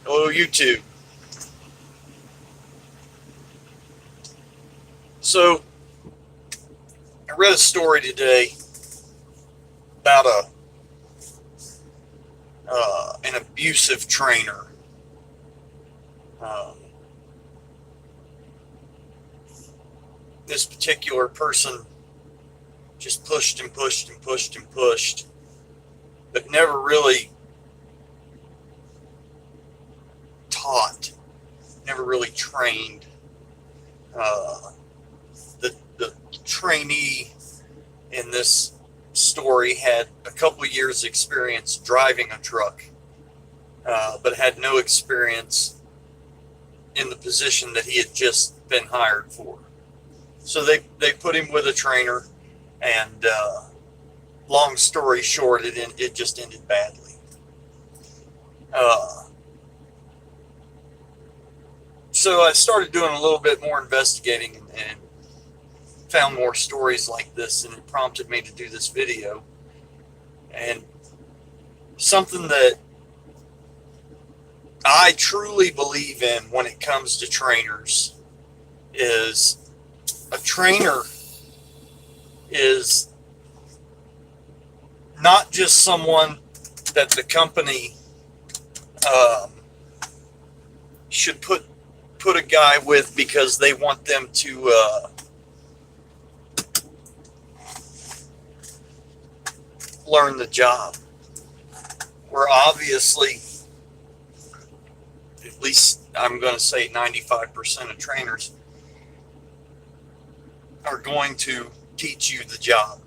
Hello, YouTube. So, I read a story today about an abusive trainer. Um, this particular person just pushed and pushed and pushed and pushed, but never really taught, never really trained. Uh, the trainee in this story had a couple of years' experience driving a truck, but had no experience in the position that he had just been hired for. So they put him with a trainer, and long story short, it just ended badly. Uh, so I started doing a little bit more investigating and found more stories like this, and it prompted me to do this video. And something that I truly believe in when it comes to trainers is a trainer is not just someone that the company um, should put a guy with because they want them to learn the job. We're obviously, at least I'm going to say 95% of trainers are going to teach you the job.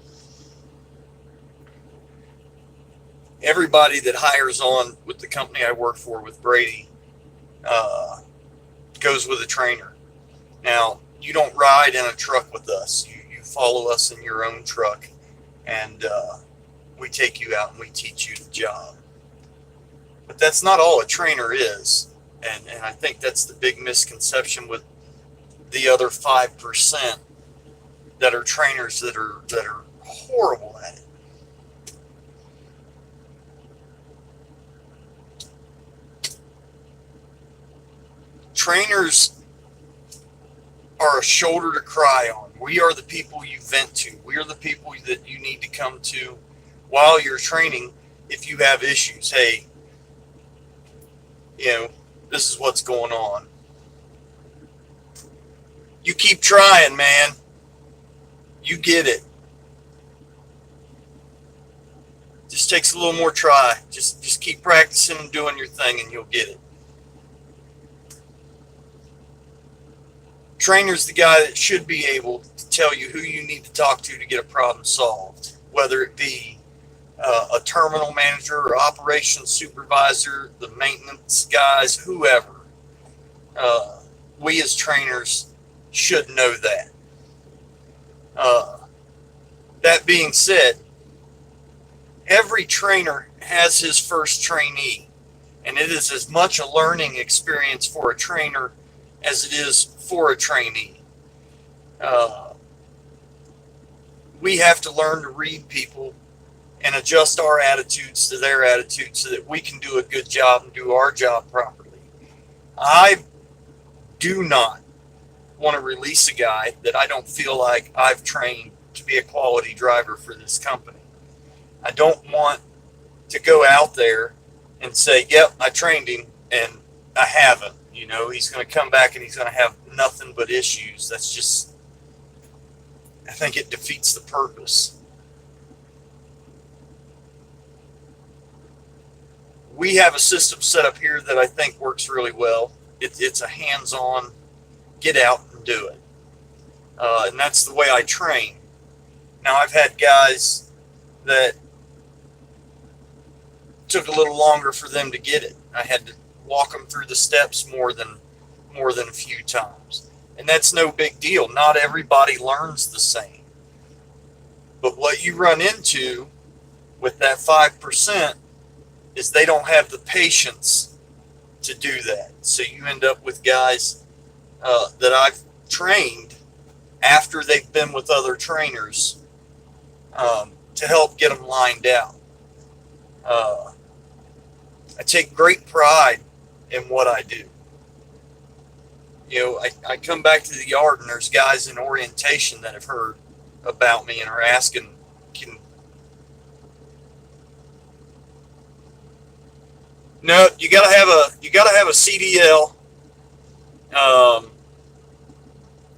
Everybody that hires on with the company I work for with Brady goes with a trainer. Now, you don't ride in a truck with us. You follow us in your own truck, and we take you out and we teach you the job. But that's not all a trainer is. And I think that's the big misconception with the other 5% that are trainers that are horrible at it. Trainers are a shoulder to cry on. We are the people you vent to. We are the people that you need to come to while you're training if you have issues. Hey, this is what's going on. You keep trying, man. You get it. Just takes a little more try. Just keep practicing and doing your thing, and you'll get it. Trainer's the guy that should be able to tell you who you need to talk to get a problem solved, whether it be a terminal manager or operations supervisor, the maintenance guys, whoever. We as trainers should know that. That being said, every trainer has his first trainee, and it is as much a learning experience for a trainer as it is for a trainee. We have to learn to read people and adjust our attitudes to their attitudes so that we can do a good job and do our job properly. I do not want to release a guy that I don't feel like I've trained to be a quality driver for this company. I don't want to go out there and say, yep, I trained him, and I haven't. He's going to come back and he's going to have nothing but issues. That's just, I think it defeats the purpose. We have a system set up here that I think works really well. It's a hands-on, get out and do it. And that's the way I train. Now, I've had guys that took a little longer for them to get it. I had to walk them through the steps more than a few times. And that's no big deal. Not everybody learns the same. But what you run into with that 5% is they don't have the patience to do that. So you end up with guys that I've trained after they've been with other trainers to help get them lined out. I take great pride in what I do. You know, I come back to the yard and there's guys in orientation that have heard about me and are asking, can, no, you gotta have a CDL, um,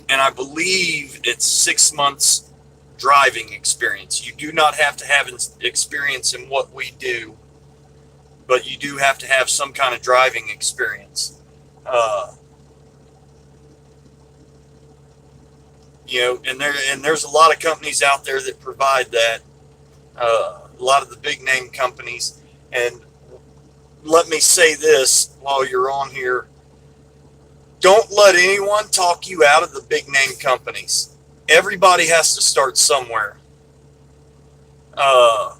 and I believe it's 6 months driving experience. You do not have to have experience in what we do, but you do have to have some kind of driving experience. Uh, you know, and there's a lot of companies out there that provide that. A lot of the big name companies. And let me say this while you're on here: don't let anyone talk you out of the big name companies. Everybody has to start somewhere. Uh,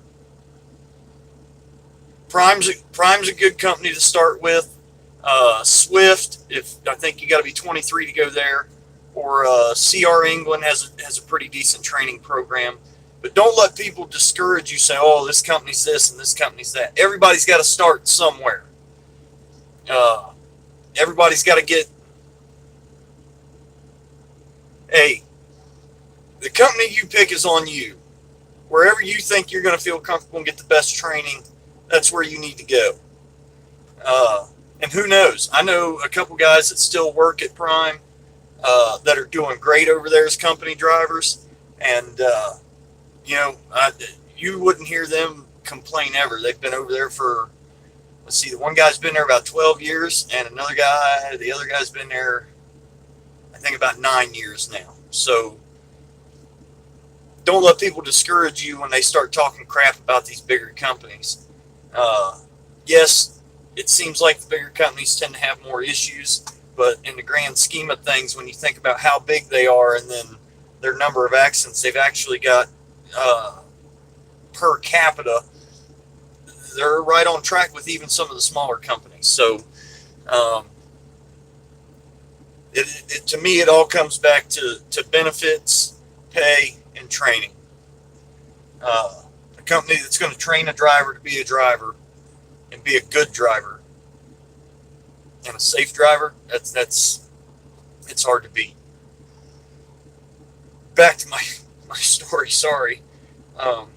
Prime's a good company to start with. Swift, if I think you got to be 23 to go there, or CR England has a pretty decent training program. But don't let people discourage you. Say, "Oh, this company's this and this company's that." Everybody's got to start somewhere. Everybody's got to get. Hey, the company you pick is on you. Wherever you think you're going to feel comfortable and get the best training, that's where you need to go. And who knows? I know a couple guys that still work at Prime that are doing great over there as company drivers, and you know, you wouldn't hear them complain ever. They've been over there for, let's see, the one guy's been there about 12 years, and the other guy's been there, I think, about 9 years now. So don't let people discourage you when they start talking crap about these bigger companies. Yes, it seems like the bigger companies tend to have more issues, but in the grand scheme of things, when you think about how big they are and then their number of accidents they've actually got per capita, they're right on track with even some of the smaller companies. So to me, it all comes back to benefits, pay, and training. A company that's going to train a driver to be a driver and be a good driver and a safe driver, it's hard to beat. Back to my story. Sorry. I'm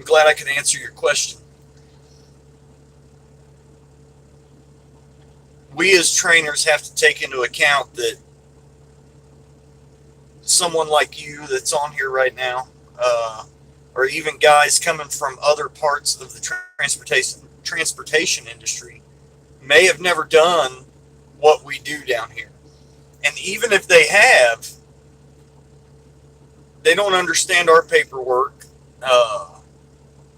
glad I could answer your question. We as trainers have to take into account that someone like you that's on here right now, or even guys coming from other parts of the transportation industry, may have never done what we do down here. And even if they have, they don't understand our paperwork.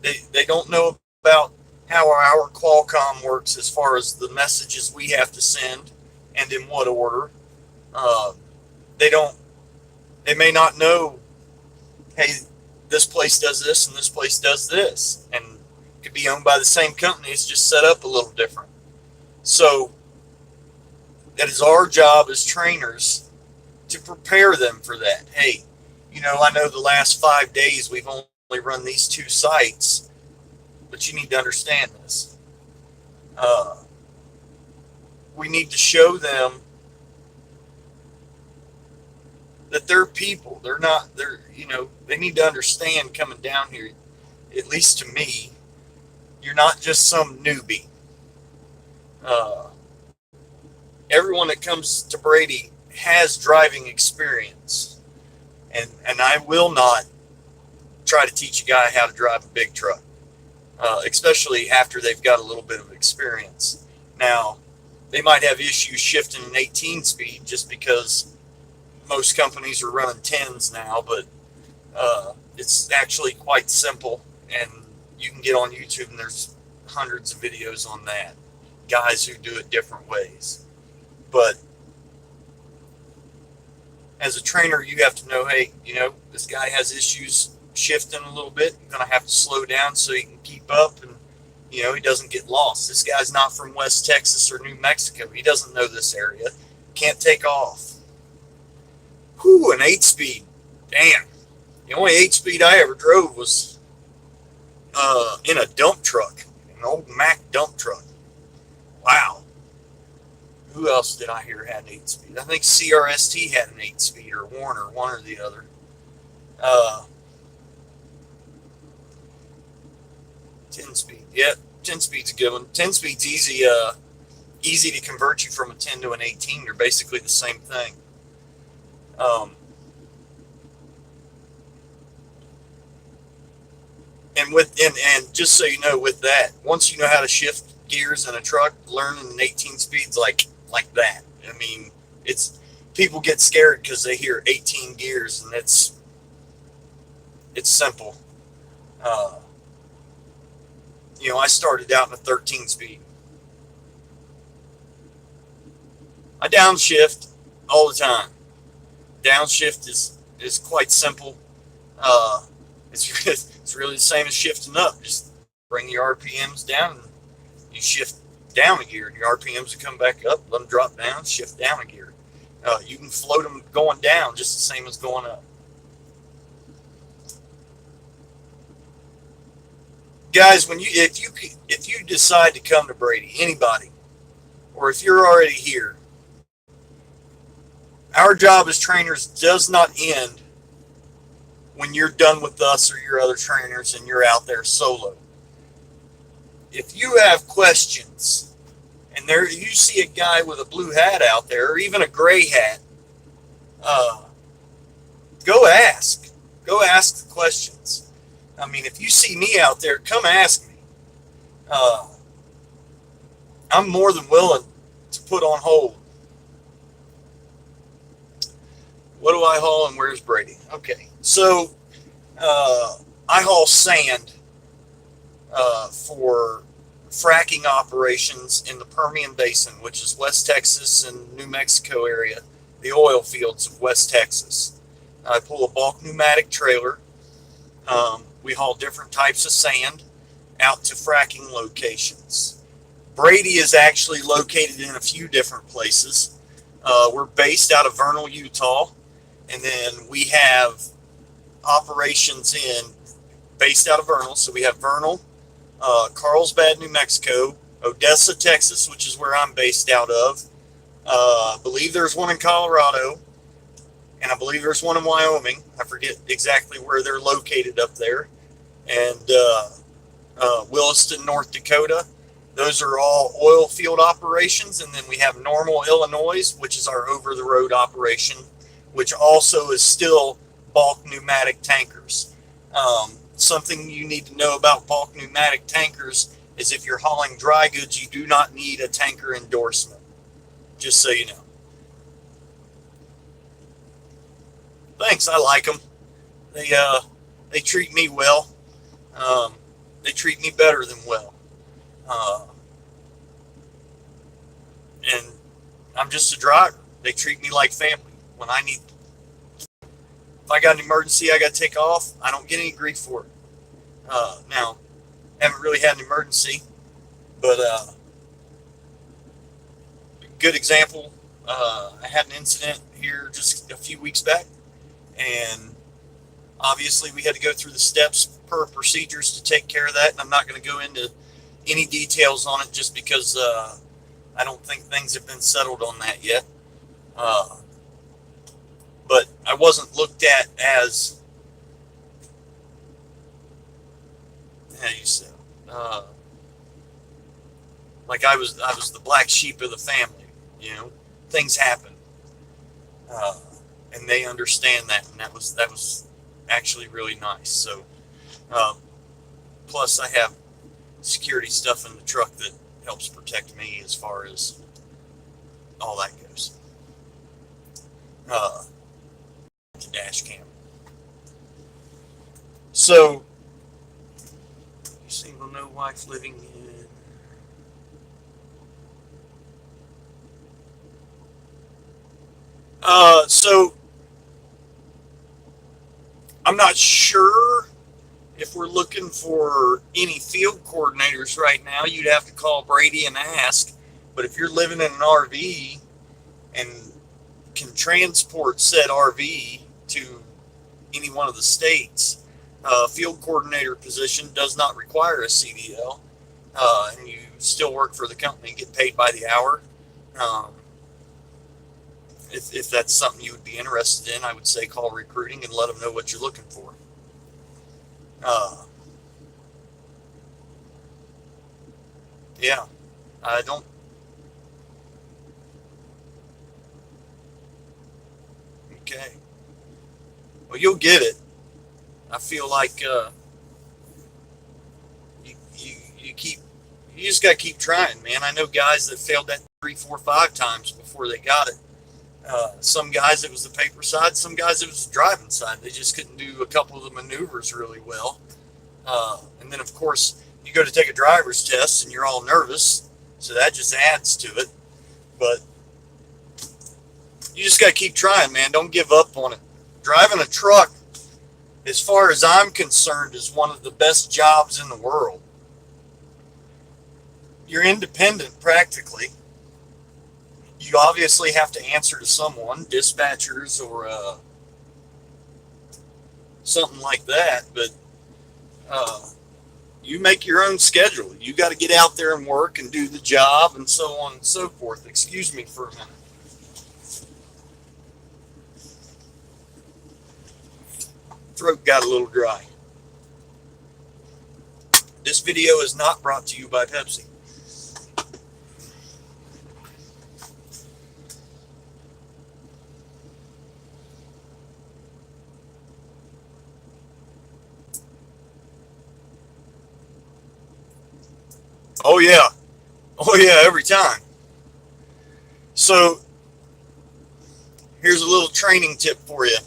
They don't know about how our Qualcomm works as far as the messages we have to send and in what order. They may not know, hey, this place does this and this place does this, and it could be owned by the same company. It's just set up a little different. So that is our job as trainers to prepare them for that. Hey, you know, I know the last 5 days we've only run these 2 sites, but you need to understand this. We need to show them that they're people. They need to understand coming down here, at least to me, you're not just some newbie. Everyone that comes to Brady has driving experience. And I will not try to teach a guy how to drive a big truck, especially after they've got a little bit of experience. Now, they might have issues shifting an 18 speed just because most companies are running 10s now, but it's actually quite simple, and you can get on YouTube and there's hundreds of videos on that, guys who do it different ways. But as a trainer, you have to know, hey, you know, this guy has issues shifting a little bit. You're going to have to slow down so he can keep up and, you know, he doesn't get lost. This guy's not from West Texas or New Mexico. He doesn't know this area. Can't take off. Whew, an 8-speed. Damn. The only 8-speed I ever drove was in a dump truck, an old Mack dump truck. Wow. Who else did I hear had an 8-speed? I think CRST had an 8-speed, or Warner, one or the other. 10-speed. Yep, 10-speed's a good one. 10-speed's easy to convert you from a 10 to an 18. They're basically the same thing. And just so you know, with that, once you know how to shift gears in a truck, learning an 18 speeds like that. I mean, it's people get scared because they hear 18 gears, and it's simple. I started out in a 13 speed. I downshift all the time. Downshift is quite simple. It's really the same as shifting up. Just bring your RPMs down, and you shift down a gear, and your RPMs will come back up. Let them drop down, shift down a gear. You can float them going down just the same as going up. Guys, if you decide to come to Brady, anybody, or if you're already here, our job as trainers does not end when you're done with us or your other trainers and you're out there solo. If you have questions, and you see a guy with a blue hat out there, or even a gray hat, go ask. Go ask the questions. I mean, if you see me out there, come ask me. I'm more than willing to put on hold. What do I haul, and where's Brady? Okay, so I haul sand for fracking operations in the Permian Basin, which is West Texas and New Mexico area, the oil fields of West Texas. I pull a bulk pneumatic trailer. We haul different types of sand out to fracking locations. Brady is actually located in a few different places. We're based out of Vernal, Utah, and then we have operations based out of Vernal. So we have Vernal, Carlsbad, New Mexico, Odessa, Texas, which is where I'm based out of. I believe there's one in Colorado, and I believe there's one in Wyoming. I forget exactly where they're located up there. And Williston, North Dakota. Those are all oil field operations. And then we have Normal, Illinois, which is our over-the-road operation, which also is still bulk pneumatic tankers. Something you need to know about bulk pneumatic tankers is if you're hauling dry goods, you do not need a tanker endorsement, just so you know. Thanks, I like them. They treat me well. They treat me better than well. And I'm just a driver. They treat me like family. When if I got an emergency, I got to take off, I don't get any grief for it. Now, haven't really had an emergency, but good example, I had an incident here just a few weeks back, and obviously we had to go through the steps per procedures to take care of that, and I'm not going to go into any details on it just because I don't think things have been settled on that yet. But I wasn't looked at as, how you say, like I was the black sheep of the family. Things happen, and they understand that, and that was actually really nice. So, plus I have security stuff in the truck that helps protect me as far as all that goes. The dash cam. So, single, no wife, living in. So I'm not sure if we're looking for any field coordinators right now. You'd have to call Brady and ask. But if you're living in an RV and can transport said RV to any one of the states, field coordinator position does not require a CDL, and you still work for the company and get paid by the hour. If that's something you would be interested in, I would say call recruiting and let them know what you're looking for. Yeah, I don't. Okay, well, you'll get it. I feel like you keep, you just got to keep trying, man. I know guys that failed that 3, 4, 5 times before they got it. Some guys it was the paper side, some guys it was the driving side. They just couldn't do a couple of the maneuvers really well. And then of course you go to take a driver's test and you're all nervous, so that just adds to it. But you just got to keep trying, man. Don't give up on it. Driving a truck, as far as I'm concerned, is one of the best jobs in the world. You're independent practically. You obviously have to answer to someone, dispatchers or something like that, but you make your own schedule. You got to get out there and work and do the job and so on and so forth. Excuse me for a minute. Throat got a little dry. This video is not brought to you by Pepsi. Oh yeah. Oh yeah, every time. So here's a little training tip for you.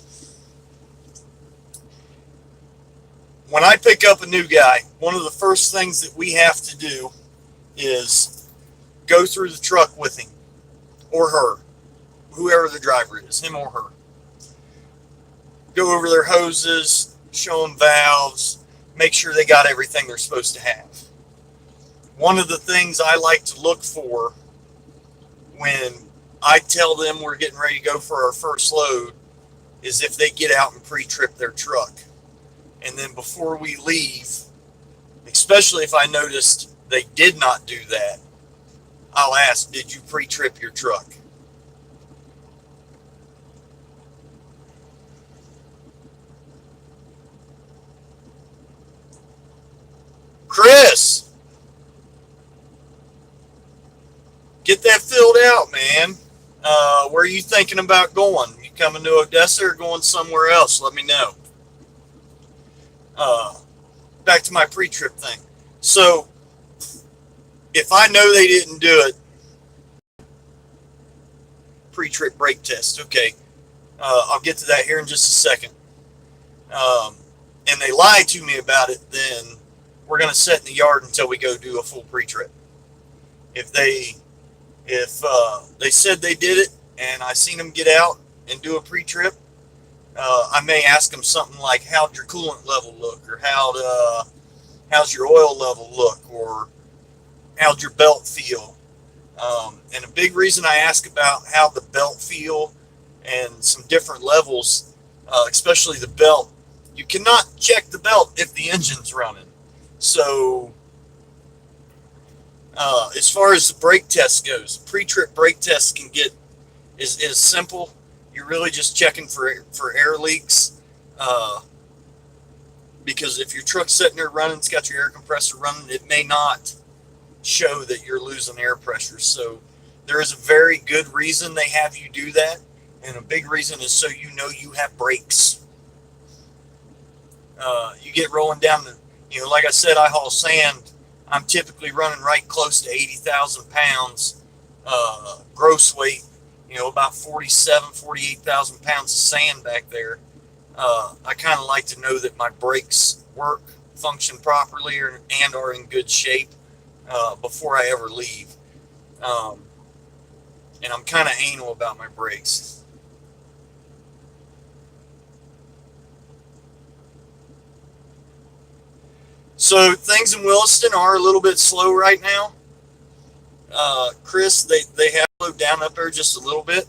When I pick up a new guy, one of the first things that we have to do is go through the truck with him or her, whoever the driver is, him or her. Go over their hoses, show them valves, make sure they got everything they're supposed to have. One of the things I like to look for when I tell them we're getting ready to go for our first load is if they get out and pre-trip their truck. And then before we leave, especially if I noticed they did not do that, I'll ask, did you pre-trip your truck? Chris, get that filled out, man. Where are you thinking about going? You coming to Odessa or going somewhere else? Let me know. Back to my pre-trip thing. So if I know they didn't do it, pre-trip brake test. Okay. I'll get to that here in just a second. And they lie to me about it, then we're going to sit in the yard until we go do a full pre-trip. If they said they did it and I seen them get out and do a pre-trip, I may ask them something like, how'd your coolant level look, or how's your oil level look, or how'd your belt feel? And a big reason I ask about how the belt feel and some different levels, especially the belt, you cannot check the belt if the engine's running. So as far as the brake test goes, pre-trip brake test is simple. You're really just checking for air leaks, because if your truck's sitting there running, it's got your air compressor running, it may not show that you're losing air pressure. So there is a very good reason they have you do that, and a big reason is so you know you have brakes. You get rolling down like I said, I haul sand. I'm typically running right close to 80,000 pounds gross weight, about 48,000 pounds of sand back there. I kind of like to know that my brakes work, function properly, and are in good shape before I ever leave. And I'm kind of anal about my brakes. So things in Williston are a little bit slow right now. Chris, they have slowed down up there just a little bit,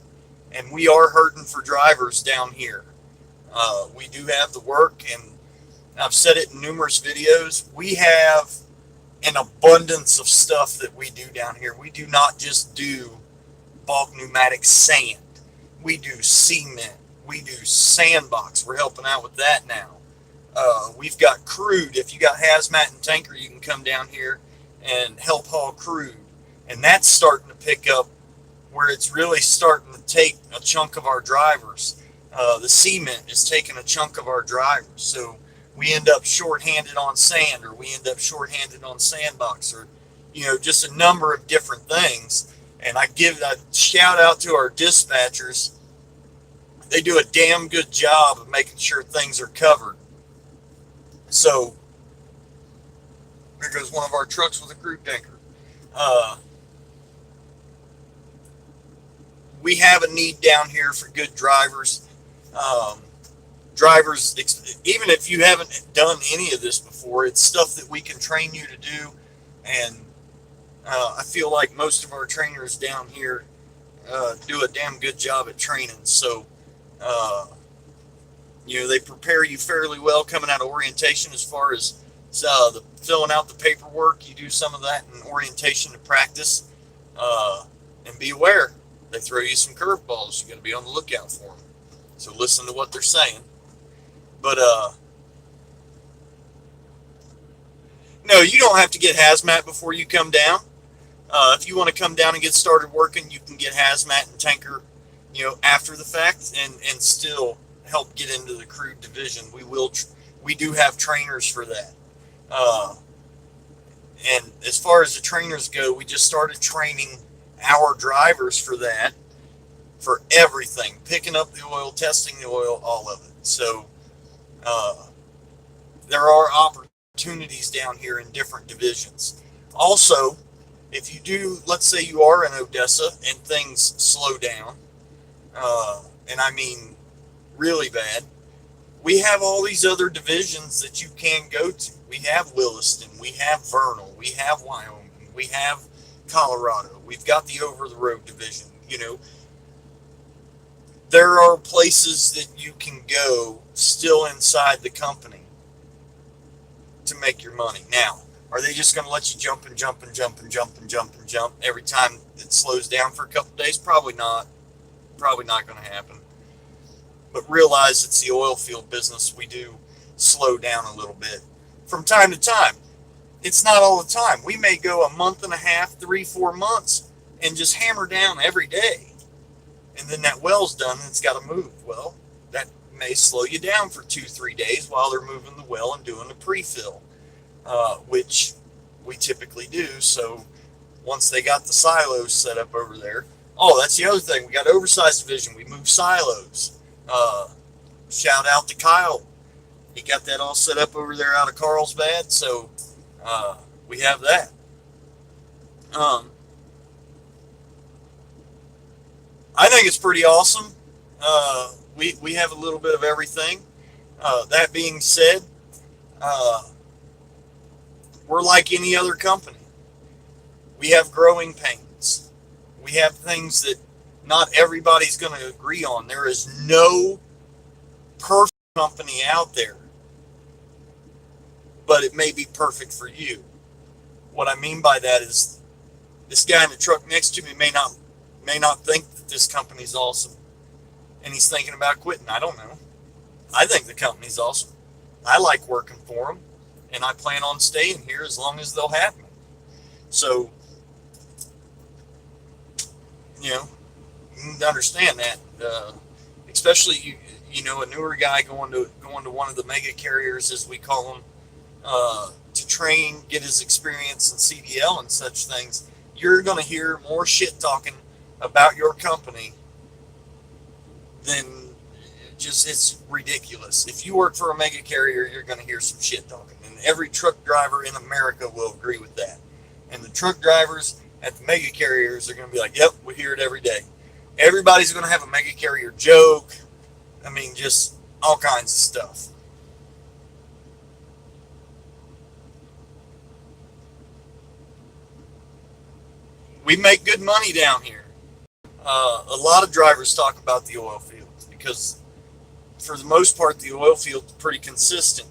and we are hurting for drivers down here. We do have the work, and I've said it in numerous videos. We have an abundance of stuff that we do down here. We do not just do bulk pneumatic sand. We do cement. We do sandbox. We're helping out with that now. We've got crude. If you got hazmat and tanker, you can come down here and help haul crude. And that's starting to pick up where it's really starting to take a chunk of our drivers. The cement is taking a chunk of our drivers. So we end up shorthanded on sand, or we end up shorthanded on sandbox, or, just a number of different things. And I give a shout out to our dispatchers. They do a damn good job of making sure things are covered. So there goes one of our trucks with a crude tanker. We have a need down here for good drivers. Drivers, even if you haven't done any of this before, it's stuff that we can train you to do. And I feel like most of our trainers down here do a damn good job at training. So, they prepare you fairly well coming out of orientation as far as the filling out the paperwork. You do some of that in orientation to practice. And be aware, they throw you some curveballs. You got to be on the lookout for them. So listen to what they're saying. But no, you don't have to get hazmat before you come down. If you want to come down and get started working, you can get hazmat and tanker, after the fact, and still help get into the crude division. We do have trainers for that. And as far as the trainers go, we just started training our drivers for that, for everything, picking up the oil, testing the oil, all of it. So there are opportunities down here in different divisions. Also, if you do, let's say you are in Odessa and things slow down, and I mean really bad, we have all these other divisions that you can go to. We have Williston, we have Vernal, we have Wyoming, we have Colorado, we've got the over-the-road division. There are places that you can go still inside the company to make your money. Now, are they just going to let you jump and jump and jump and jump and jump and jump every time it slows down for a couple days? Probably not. Probably not going to happen. But realize it's the oil field business. We do slow down a little bit from time to time. It's not all the time. We may go a month and a half, 3-4 months, and just hammer down every day. And then that well's done and it's got to move. Well, that may slow you down for 2-3 days while they're moving the well and doing the pre-fill, which we typically do. So once they got the silos set up over there, that's the other thing. We got oversized division. We move silos. Shout out to Kyle. He got that all set up over there out of Carlsbad. So we have that. I think it's pretty awesome. We have a little bit of everything. That being said, we're like any other company. We have growing pains. We have things that not everybody's going to agree on. There is no perfect company out there, but it may be perfect for you. What I mean by that is this guy in the truck next to me may not think that this company's awesome, and he's thinking about quitting. I don't know. I think the company's awesome. I like working for them, and I plan on staying here as long as they'll have me. So, you understand that, especially a newer guy going to one of the mega carriers, as we call them, to train, get his experience in CDL and such things. You're going to hear more shit talking about your company than it's ridiculous. If you work for a mega carrier, you're going to hear some shit talking, and every truck driver in America will agree with that. And the truck drivers at the mega carriers are going to be like, yep, we hear it every day. Everybody's going to have a mega carrier joke. I mean, just all kinds of stuff. We make good money down here. A lot of drivers talk about the oil fields because, for the most part, the oil field is pretty consistent,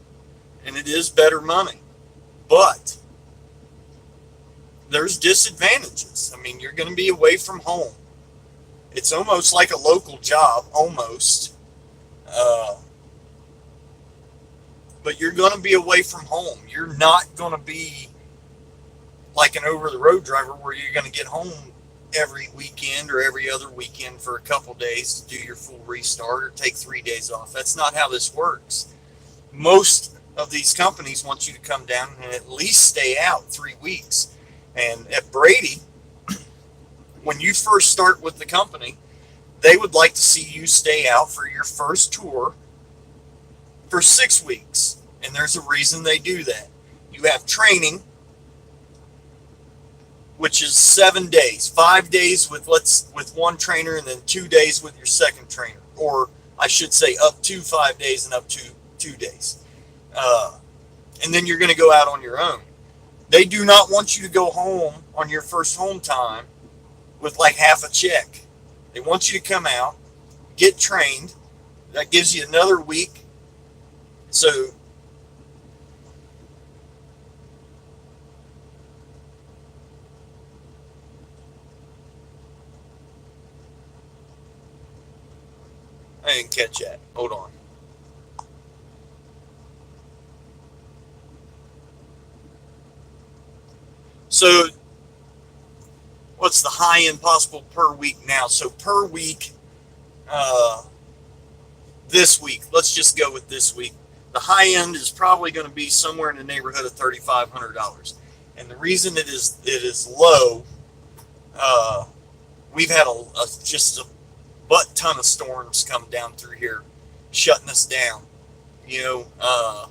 and it is better money. But there's disadvantages. I mean, you're going to be away from home. It's almost like a local job, almost. Uh, but you're going to be away from home. You're not going to be like an over the road driver where you're going to get home every weekend or every other weekend for a couple days to do your full restart or take 3 days off. That's not how this works. Most of these companies want you to come down and at least stay out 3 weeks. And at Brady, when you first start with the company, they would like to see you stay out for your first tour for 6 weeks. And there's a reason they do that. You have training, which is 7 days, 5 days with one trainer and then 2 days with your second trainer, or I should say up to 5 days and up to 2 days. And then you're going to go out on your own. They do not want you to go home on your first home time with like half a check. They want you to come out, get trained. That gives you another week. So I didn't catch that. Hold on. So what's the high end possible per week now? So per week, this week, let's just go with this week. The high end is probably going to be somewhere in the neighborhood of $3,500. And the reason it is low, we've had just a butt ton of storms come down through here, shutting us down. You know,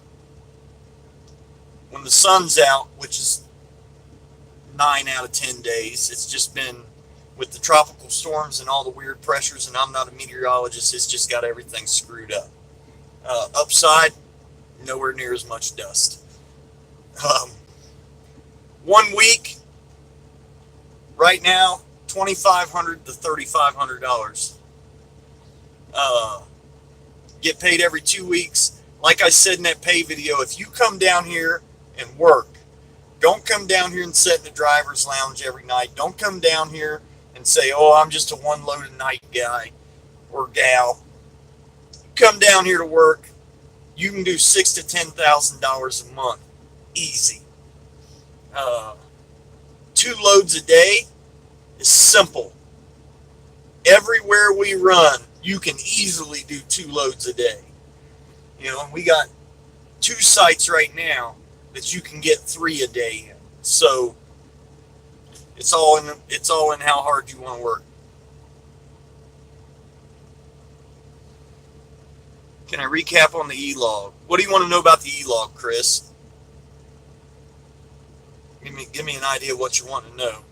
when the sun's out, which is 9 out of 10 days, it's just been with the tropical storms and all the weird pressures, and I'm not a meteorologist, it's just got everything screwed up. Upside, nowhere near as much dust. 1 week, right now, $2,500 to $3,500. Get paid every 2 weeks. Like I said in that pay video, if you come down here and work, don't come down here and sit in the driver's lounge every night. Don't come down here and say, oh, I'm just a one load a night guy or gal. Come down here to work. You can do $6,000 to $10,000 a month. Easy. 2 loads a day is simple. Everywhere we run, you can easily do 2 loads a day. You know, we got 2 sites right now that you can get 3 a day in. So it's all in how hard you want to work. Can I recap on the e-log? What do you want to know about the e-log, Chris? Give me an idea of what you want to know,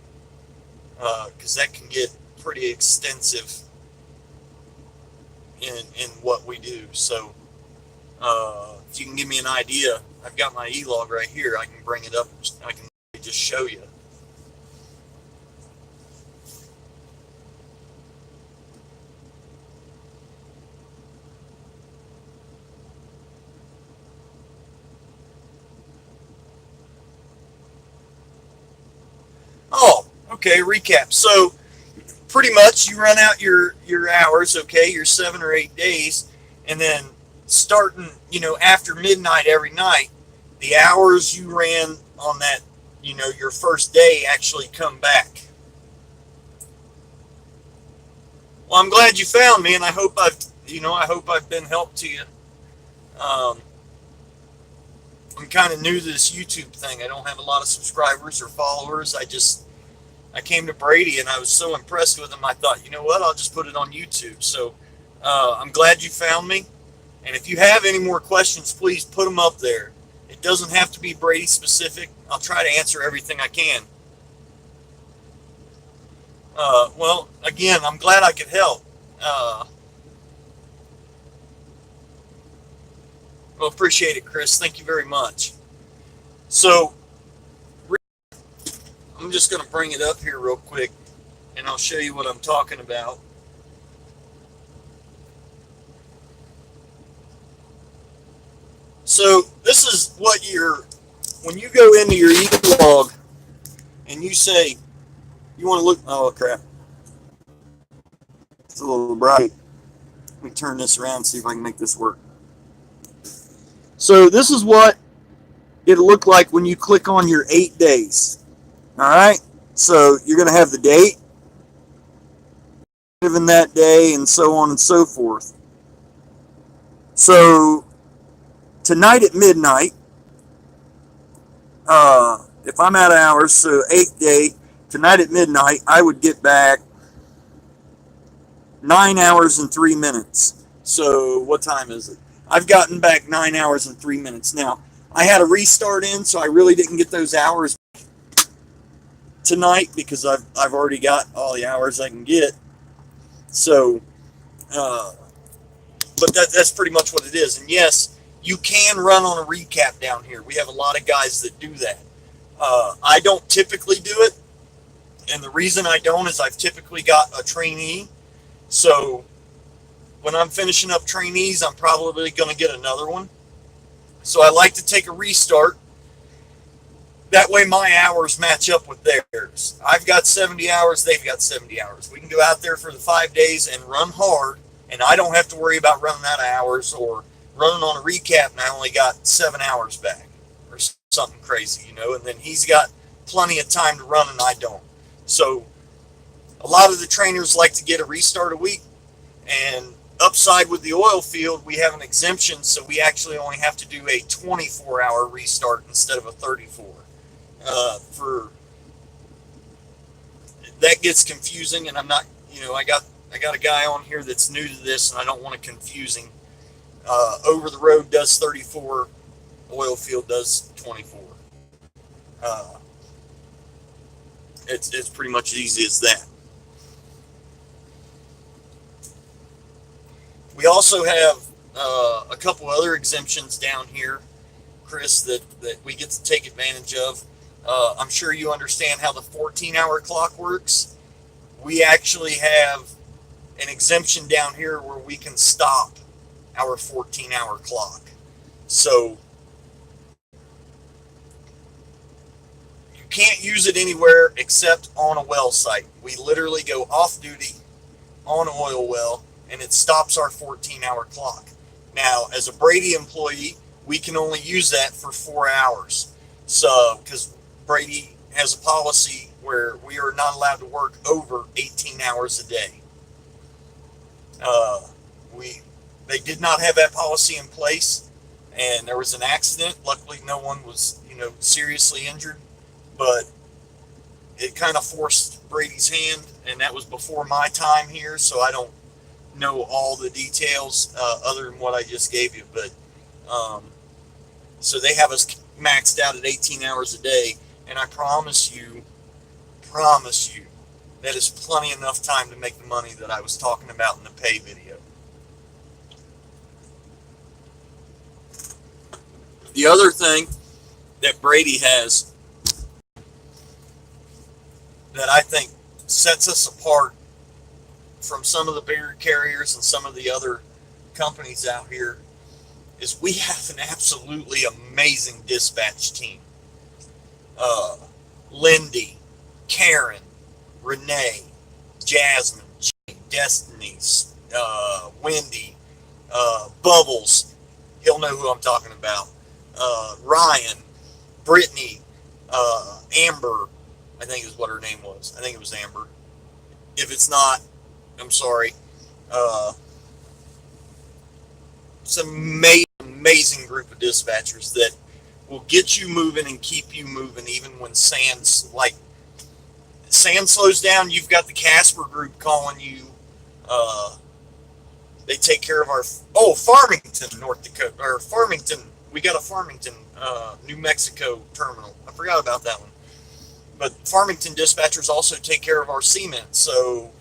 because that can get pretty extensive in what we do. So if you can give me an idea, I've got my e-log right here. I can bring it up. I can just show you. Oh, okay, recap. So pretty much you run out your hours, okay, your 7 or 8 days, and then starting, after midnight every night, the hours you ran on that, your first day actually come back. Well, I'm glad you found me, and I hope I've been help to you. I'm kind of new to this YouTube thing. I don't have a lot of subscribers or followers. I came to Brady and I was so impressed with him. I thought, you know what? I'll just put it on YouTube. So I'm glad you found me. And if you have any more questions, please put them up there. It doesn't have to be Brady specific. I'll try to answer everything I can. Well, again, I'm glad I could help. Well, appreciate it, Chris. Thank you very much. So I'm just going to bring it up here real quick, and I'll show you what I'm talking about. So this is what when you go into your e-log and you say you want to look, oh crap. It's a little bright. Let me turn this around and see if I can make this work. So this is what it'll look like when you click on your 8 days. All right. So you're going to have the date, given that day, and so on and so forth. So tonight at midnight, if I'm out of hours, so 8th day, tonight at midnight, I would get back 9 hours and 3 minutes. So what time is it? I've gotten back 9 hours and 3 minutes. Now, I had a restart in, so I really didn't get those hours tonight because I've already got all the hours I can get. So, but that's pretty much what it is. And yes, you can run on a recap down here. We have a lot of guys that do that. I don't typically do it. And the reason I don't is I've typically got a trainee. So when I'm finishing up trainees, I'm probably going to get another one. So I like to take a restart. That way my hours match up with theirs. I've got 70 hours, they've got 70 hours. We can go out there for the 5 days and run hard, and I don't have to worry about running out of hours or running on a recap and I only got 7 hours back or something crazy, you know, and then he's got plenty of time to run and I don't. So a lot of the trainers like to get a restart a week, and upside with the oil field, we have an exemption, so we actually only have to do a 24-hour restart instead of a 34. For that gets confusing, and I'm not, you know, I got a guy on here that's new to this, and I don't want to confuse him. Over the road does 34, oil field does 24. It's pretty much as easy as that. We also have a couple other exemptions down here, Chris, that we get to take advantage of. I'm sure you understand how the 14-hour clock works. We actually have an exemption down here where we can stop our 14-hour clock. So you can't use it anywhere except on a well site. We literally go off duty on an oil well, and it stops our 14-hour clock. Now, as a Brady employee, we can only use that for 4 hours. So, because Brady has a policy where we are not allowed to work over 18 hours a day. They did not have that policy in place, and there was an accident. Luckily, no one was, you know, seriously injured, but it kind of forced Brady's hand, and that was before my time here, so I don't know all the details other than what I just gave you. But so they have us maxed out at 18 hours a day, and I promise you, that is plenty enough time to make the money that I was talking about in the pay video. The other thing that Brady has that I think sets us apart from some of the bigger carriers and some of the other companies out here is we have an absolutely amazing dispatch team. Lindy, Karen, Renee, Jasmine, Destiny, Wendy, Bubbles, he'll know who I'm talking about, Ryan, Brittany, Amber, I think is what her name was. I think it was Amber. If it's not, I'm sorry. It's an amazing group of dispatchers that will get you moving and keep you moving even when sand slows down. You've got the Casper group calling you. They take care of our Farmington, North Dakota, or Farmington. We got a Farmington, New Mexico terminal. I forgot about that one. But Farmington dispatchers also take care of our cement, so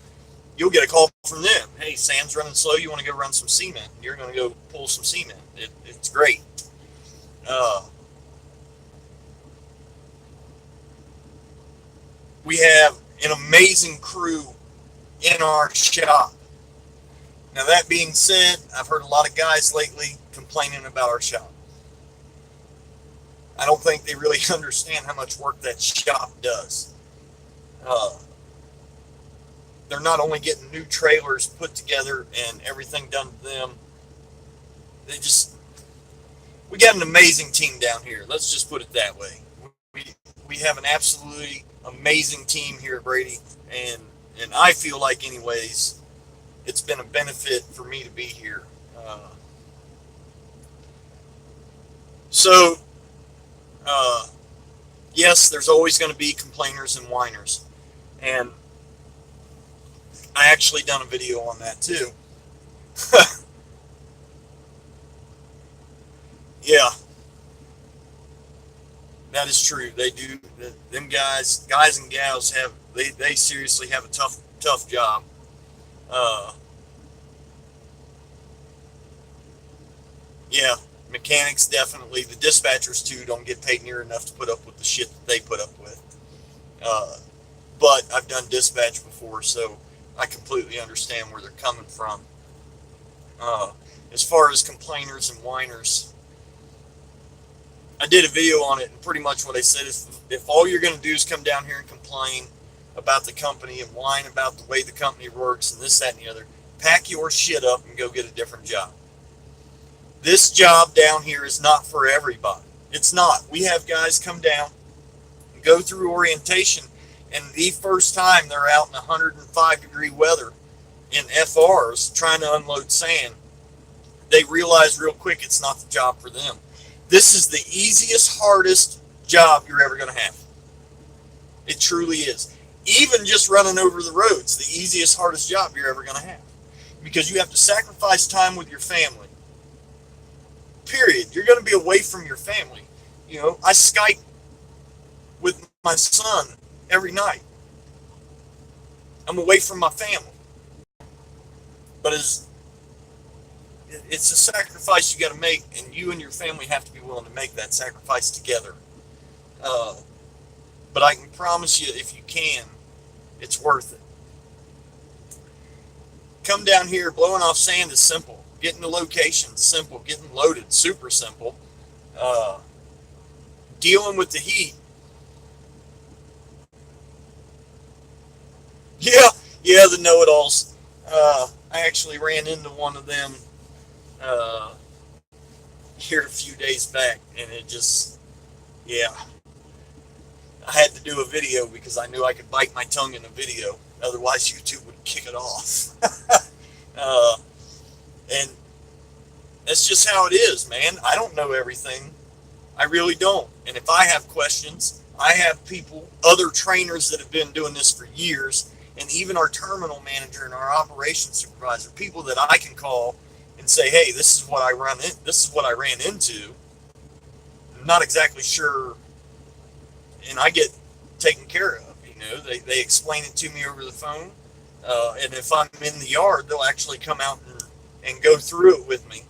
you'll get a call from them. Hey, sand's running slow. You want to go run some cement? You're going to go pull some cement. It's great. We have an amazing crew in our shop. Now, that being said, I've heard a lot of guys lately complaining about our shop. I don't think they really understand how much work that shop does. they're not only getting new trailers put together and everything done to them, they just, we got an amazing team down here. Let's just put it that way. We, we have an absolutely amazing team here at Brady, and I feel like, anyways, it's been a benefit for me to be here. So, uh, yes, there's always going to be complainers and whiners, and I actually done a video on that too. Yeah, that is true. They do. Them guys and gals have, they seriously have a tough job. Uh, yeah, mechanics definitely. The dispatchers too don't get paid near enough to put up with the shit that they put up with. Uh, but I've done dispatch before, so I completely understand where they're coming from. Uh, as far as complainers and whiners, I did a video on it, and pretty much what I said is, if all you're going to do is come down here and complain about the company and whine about the way the company works and this, that, and the other, pack your shit up and go get a different job. This job down here is not for everybody. It's not. We have guys come down and go through orientation, and the first time they're out in 105-degree weather in FRs trying to unload sand, they realize real quick it's not the job for them. This is the easiest, hardest job you're ever going to have. It truly is. Even just running over the roads, the easiest, hardest job you're ever going to have. Because you have to sacrifice time with your family. Period. You're going to be away from your family. You know, I Skype with my son every night. I'm away from my family. But it's a sacrifice you got to make, and you and your family have to be willing to make that sacrifice together. But I can promise you, if you can, it's worth it. Come down here, blowing off sand is simple. Getting the location, simple. Getting loaded, super simple. Dealing with the heat, yeah, the know-it-alls. I actually ran into one of them here a few days back, and it just, yeah. I had to do a video because I knew I could bite my tongue in a video. Otherwise, YouTube would kick it off. And that's just how it is, man. I don't know everything. I really don't. And if I have questions, I have people, other trainers that have been doing this for years, and even our terminal manager and our operations supervisor, people that I can call and say, hey, this is what I ran into. I'm not exactly sure, and I get taken care of. You know, they explain it to me over the phone, and if I'm in the yard, they'll actually come out and go through it with me,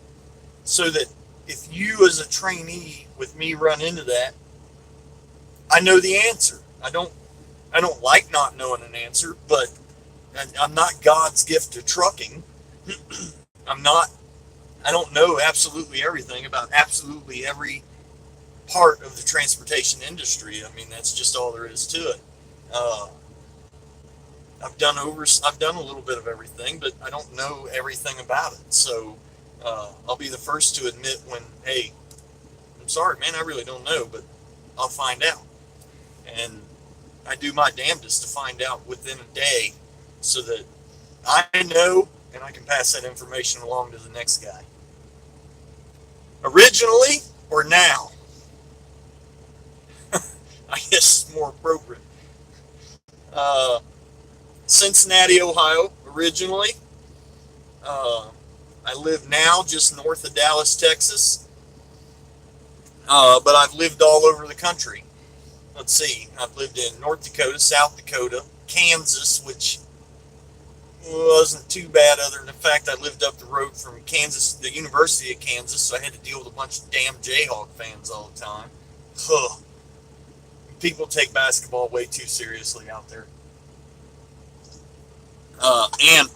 so that if you as a trainee with me run into that, I know the answer. I don't like not knowing an answer, but I'm not God's gift to trucking. I don't know absolutely everything about absolutely every part of the transportation industry. I mean, that's just all there is to it. I've done a little bit of everything, but I don't know everything about it. So I'll be the first to admit when, hey, I'm sorry, man, I really don't know, but I'll find out. And I do my damnedest to find out within a day, so that I know and I can pass that information along to the next guy. Originally or now? I guess it's more appropriate. Cincinnati, Ohio, originally. I live now just north of Dallas, Texas. But I've lived all over the country. Let's see, I've lived in North Dakota, South Dakota, Kansas, which wasn't too bad other than the fact I lived up the road from Kansas, the University of Kansas, so I had to deal with a bunch of damn Jayhawk fans all the time. Ugh. People take basketball way too seriously out there. And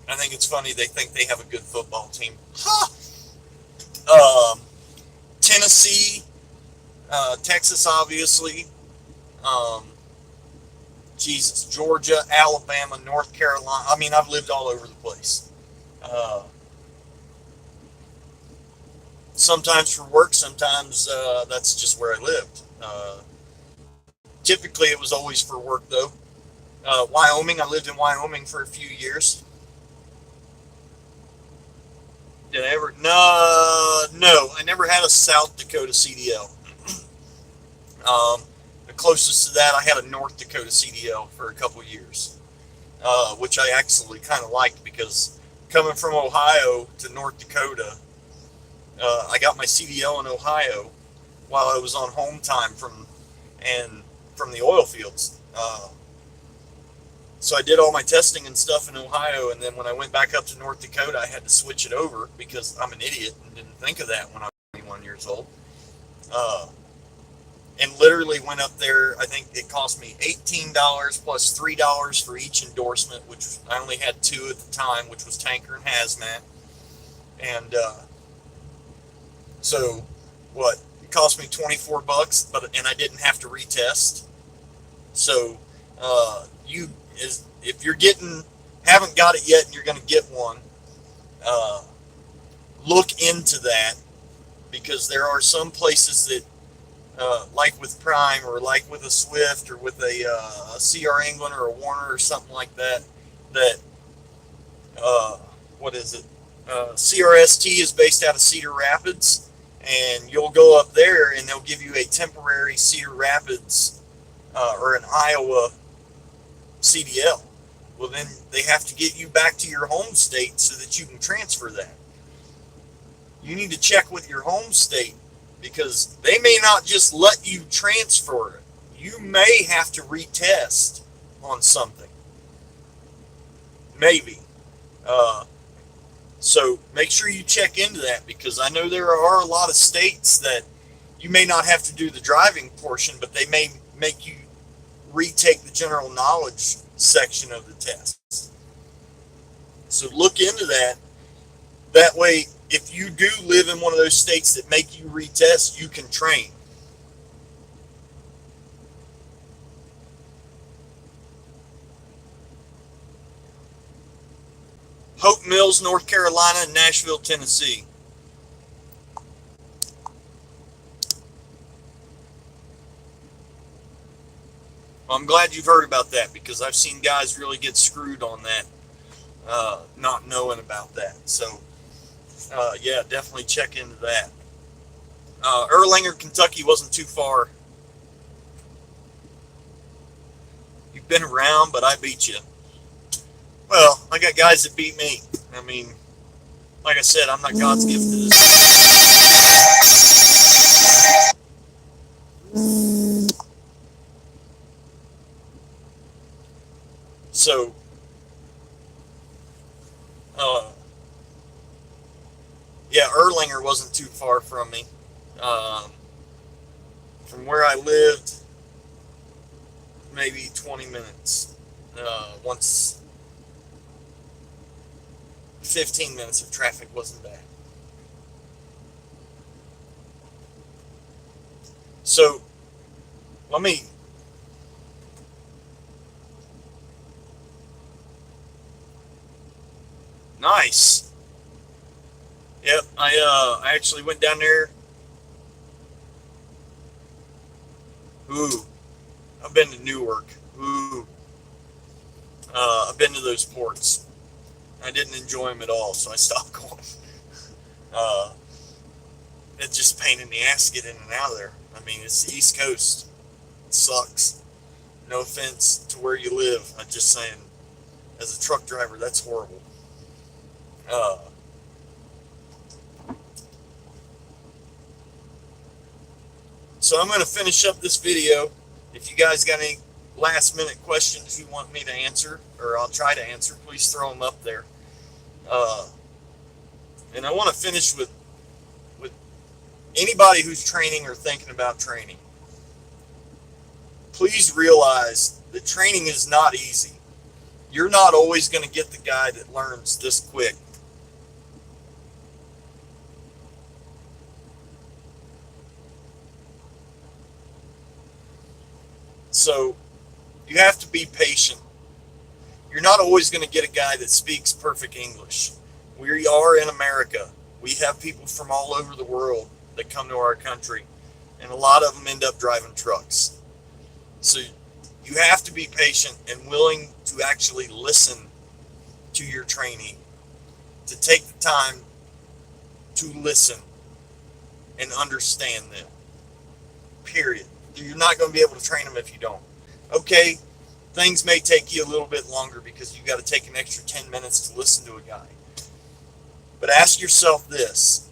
I think it's funny, they think they have a good football team. Tennessee, Texas, obviously. Jesus, Georgia, Alabama, North Carolina. I mean, I've lived all over the place. Uh, Sometimes for work, sometimes that's just where I lived. Typically, it was always for work, though. Wyoming, I lived in Wyoming for a few years. Did I ever? No, I never had a South Dakota CDL. The closest to that, I had a North Dakota CDL for a couple years, which I actually kind of liked because coming from Ohio to North Dakota, I got my CDL in Ohio while I was on home time and from the oil fields. So I did all my testing and stuff in Ohio, and then when I went back up to North Dakota, I had to switch it over because I'm an idiot and didn't think of that when I was 21 years old. Uh, and literally went up there. I think it cost me $18 plus $3 for each endorsement, which I only had two at the time, which was tanker and hazmat. And so, what? It cost me 24 bucks, and I didn't have to retest. So, you is if you're haven't got it yet, and you're going to get one, uh, look into that because there are some places that like with Prime or like with a Swift or with a CR England or a Warner or something like that, that, what is it? CRST is based out of Cedar Rapids, and you'll go up there and they'll give you a temporary Cedar Rapids or an Iowa CDL. Well, then they have to get you back to your home state so that you can transfer that. You need to check with your home state because they may not just let you transfer it. You may have to retest on something. Maybe. Uh, so make sure you check into that because I know there are a lot of states that you may not have to do the driving portion, but they may make you retake the general knowledge section of the test. So look into that. That way, if you do live in one of those states that make you retest, you can train. Hope Mills, North Carolina, and Nashville, Tennessee. Well, I'm glad you've heard about that because I've seen guys really get screwed on that, not knowing about that. So, yeah, definitely check into that. Erlanger, Kentucky wasn't too far. You've been around, but I beat you. Well, I got guys that beat me. I mean, like I said, I'm not God's gift to this. So, yeah, Erlanger wasn't too far from me. Um, from where I lived, maybe 20 minutes. Once 15 minutes if traffic wasn't bad. So, let me. Nice. Yep, I actually went down there. Ooh, I've been to Newark. Ooh, I've been to those ports. I didn't enjoy them at all, so I stopped going. Uh, it's just a pain in the ass to get in and out of there. I mean, it's the East Coast. It sucks. No offense to where you live. I'm just saying, as a truck driver, that's horrible. Uh, so I'm going to finish up this video. If you guys got any last minute questions you want me to answer, or I'll try to answer, please throw them up there. And I want to finish with anybody who's training or thinking about training. Please realize that training is not easy. You're not always going to get the guy that learns this quick. So You have to be patient. You're not always going to get a guy that speaks perfect English. We are in America. We have people from all over the world that come to our country, and a lot of them end up driving trucks. So you have to be patient and willing to actually listen to your trainee, to take the time to listen and understand them. Period. You're not going to be able to train them if you don't. Okay, things may take you a little bit longer because you got to take an extra 10 minutes to listen to a guy. But ask yourself this.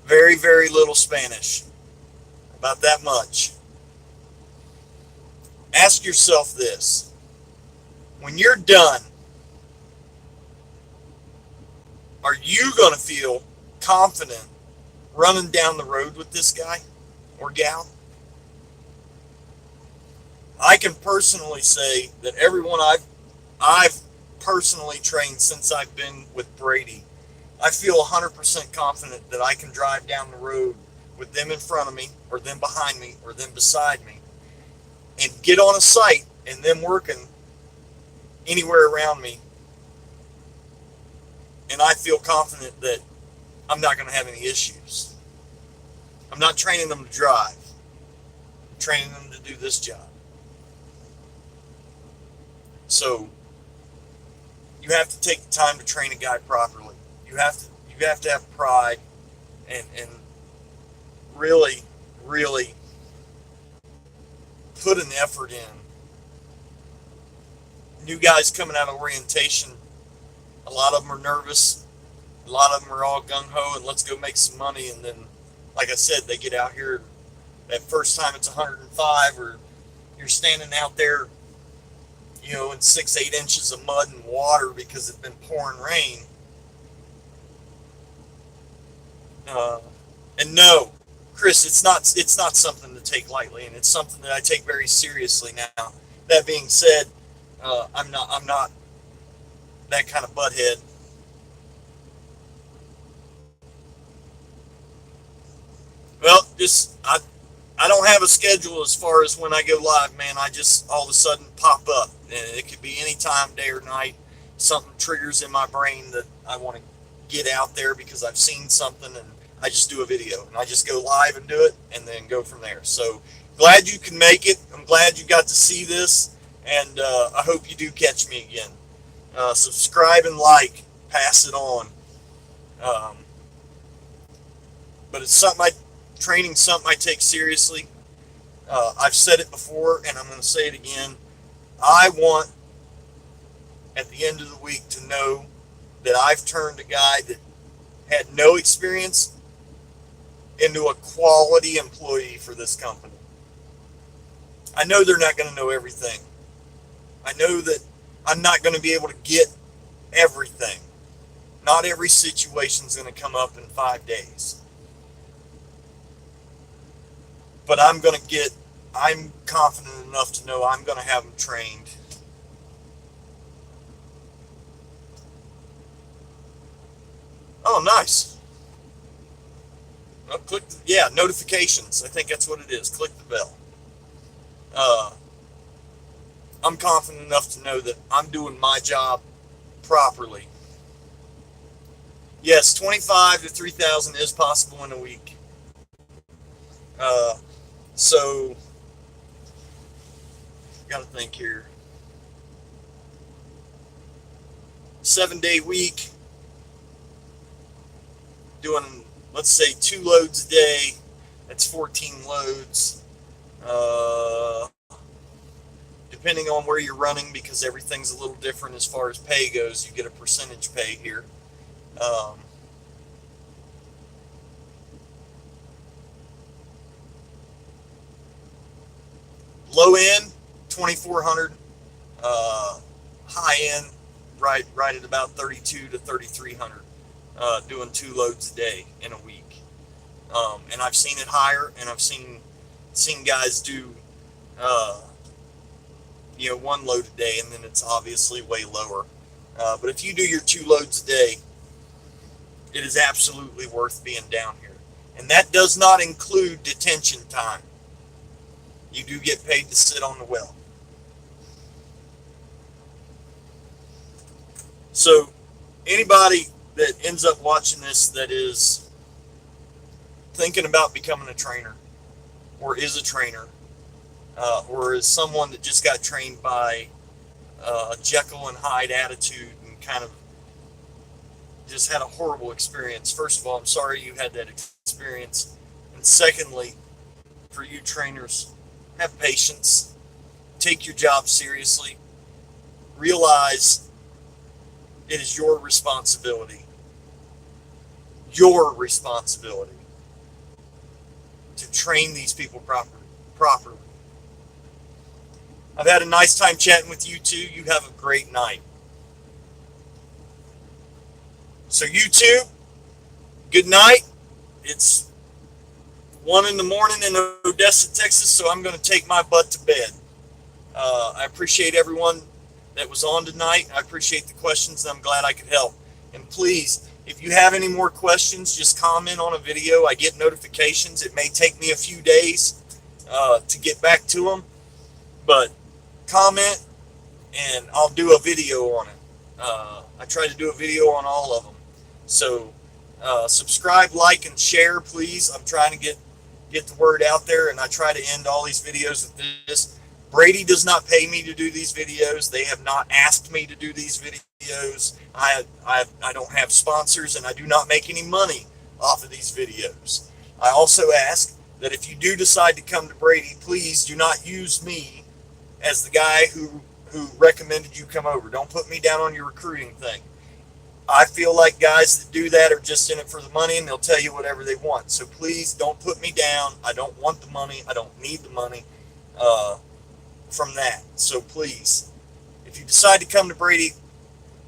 Very, very little Spanish. About that much. Ask yourself this. When you're done, are you going to feel confident running down the road with this guy or gal? I can personally say that everyone I've personally trained since I've been with Brady, I feel 100% confident that I can drive down the road with them in front of me or them behind me or them beside me and get on a site and them working anywhere around me. And I feel confident that I'm not going to have any issues. I'm not training them to drive. I'm training them to do this job. So you have to take the time to train a guy properly. You have to have pride and really, really put an effort in. New guys coming out of orientation, a lot of them are nervous. A lot of them are all gung-ho and let's go make some money. And then, like I said, they get out here. That first time it's 105 or you're standing out there, you know, in 6-8 inches of mud and water because it's been pouring rain. And no, Chris, it's not something to take lightly, and it's something that I take very seriously now. That being said, I'm not that kind of butthead. Well, I don't have a schedule as far as when I go live, man. I just all of a sudden pop up, and it could be any time, day or night. Something triggers in my brain that I want to get out there because I've seen something, and I just do a video, and I just go live and do it, and then go from there. So glad you can make it. I'm glad you got to see this, and I hope you do catch me again. Subscribe and like, pass it on. But it's training something I take seriously. I've said it before, and I'm going to say it again. I want, at the end of the week, to know that I've turned a guy that had no experience into a quality employee for this company. I know they're not going to know everything. I know that I'm not going to be able to get everything. Not every situation is going to come up in 5 days. But I'm confident enough to know I'm going to have them trained. Oh, nice. Well, notifications. I think that's what it is. Click the bell. I'm confident enough to know that I'm doing my job properly. Yes, 25 to 3,000 is possible in a week. So, got to think here. 7-day week, doing, let's say, 2 loads a day. That's 14 loads. Depending on where you're running, because everything's a little different as far as pay goes, you get a percentage pay here. Low end, 2,400. High end, right at about 32 to 3,300. Doing 2 loads a day in a week. And I've seen it higher, and I've seen guys do, 1 load a day, and then it's obviously way lower. But if you do your 2 loads a day, it is absolutely worth being down here. And that does not include detention time. You do get paid to sit on the well. So anybody that ends up watching this that is thinking about becoming a trainer, or is a trainer, or is someone that just got trained by a Jekyll and Hyde attitude and kind of just had a horrible experience. First of all, I'm sorry you had that experience. And secondly, for you trainers, have patience. Take your job seriously. Realize it is your responsibility. Your responsibility to train these people properly. I've had a nice time chatting with you two. You have a great night. So you two, good night. It's 1 in the morning in Odessa, Texas, so I'm going to take my butt to bed. I appreciate everyone that was on tonight. I appreciate the questions, and I'm glad I could help. And please, if you have any more questions, just comment on a video. I get notifications. It may take me a few days to get back to them, but comment, and I'll do a video on it. I try to do a video on all of them. So subscribe, like, and share, please. I'm trying to get the word out there, and I try to end all these videos with this. Brady does not pay me to do these videos. They have not asked me to do these videos. I don't have sponsors, and I do not make any money off of these videos. I also ask that if you do decide to come to Brady, please do not use me as the guy who recommended you come over. Don't put me down on your recruiting thing. I feel like guys that do that are just in it for the money, and they'll tell you whatever they want. So please don't put me down. I don't want the money. I don't need the money from that. So please, if you decide to come to Brady,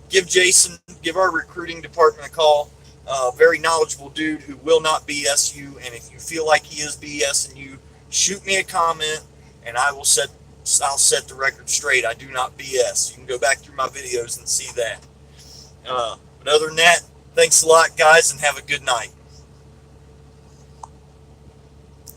give Jason, give our recruiting department a call. Very knowledgeable dude who will not BS you. And if you feel like he is BSing you, shoot me a comment, and I'll set the record straight. I do not BS. You can go back through my videos and see that. But other than that, thanks a lot, guys, and have a good night.